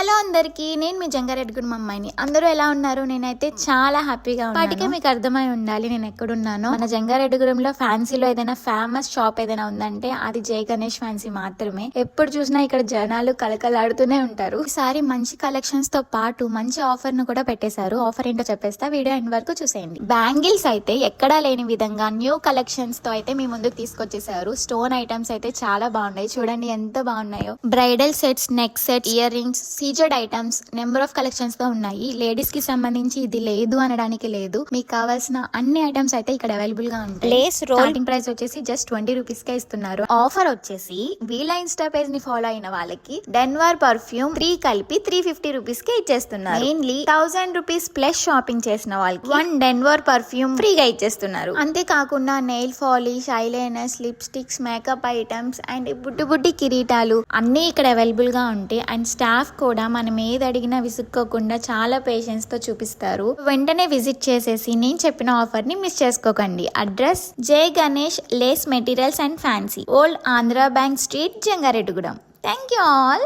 Hello అందరికి, నేను మీ జంగారెడ్డిగూడెం అమ్మాయిని. అందరూ ఎలా ఉన్నారు? నేనైతే చాలా హ్యాపీగా ఉన్నాను. వాటికే మీకు అర్థమై ఉండాలి నేను ఎక్కడున్నాను. మన జంగారెడ్డిగూడెంలో ఫ్యాన్సీలో ఏదైనా ఫేమస్ షాప్ ఏదైనా ఉందంటే అది జై గణేష్ ఫ్యాన్సీ మాత్రమే. ఎప్పుడు చూసినా ఇక్కడ జనాలు కలకలాడుతూనే ఉంటారు. ఈసారి మంచి కలెక్షన్స్ తో పాటు మంచి ఆఫర్ ను కూడా పెట్టేశారు. ఆఫర్ ఏంటో చెప్పేస్తా, వీడియో ఎండ్ వరకు చూసేయండి. బ్యాంగిల్స్ అయితే ఎక్కడా లేని విధంగా న్యూ కలెక్షన్స్ తో అయితే మీ ముందుకు తీసుకొచ్చేసారు. స్టోన్ ఐటమ్స్ అయితే చాలా బాగున్నాయి, చూడండి ఎంత బాగున్నాయో. Bridal sets, neck set, ear rings, CZ items number of collections తో ఉన్నాయి. లేడీస్ కి సంబంధించి ఇది లేదు అనడానికి లేదు, మీకు కావాల్సిన అన్ని ఐటమ్స్ అయితే ఇక్కడ అవైలబుల్ గా ఉంటాయి. లేస్ స్టార్టింగ్ ప్రైస్ వచ్చేసి జస్ట్ 20 రూపీస్ కే ఇస్తున్నారు. ఆఫర్ వచ్చేసి వీళ్ళ ఇన్స్టా పేజ్ ని ఫాలో అయిన వాళ్ళకి డెన్వర్ పర్ఫ్యూమ్ 3 కలిపి 350 రూపీస్ కే ఇచ్చేస్తున్నారు. మెయిన్లీ 1000 రూపీస్ ప్లస్ షాపింగ్ చేసిన వాళ్ళకి 1 డెన్వర్ పర్ఫ్యూమ్ ఫ్రీగా ఇచ్చేస్తున్నారు. అంతేకాకుండా nail polish, eyeliners, lipsticks, makeup items and బుడ్డి కిరీటాలు అన్ని ఇక్కడ అవైలబుల్ గా ఉంటాయి. అండ్ స్టాఫ్ కూడా మనం ఏది అడిగినా విసుక్కోకుండా చాలా పేషెన్స్ తో చూపిస్తారు. వెంటనే విజిట్ చేసేసి నేను చెప్పిన ఆఫర్ ని మిస్ చేసుకోకండి. Address Jai Ganesh lace materials and fancy, old Andhra bank street, Jangareddygudem. Thank you all.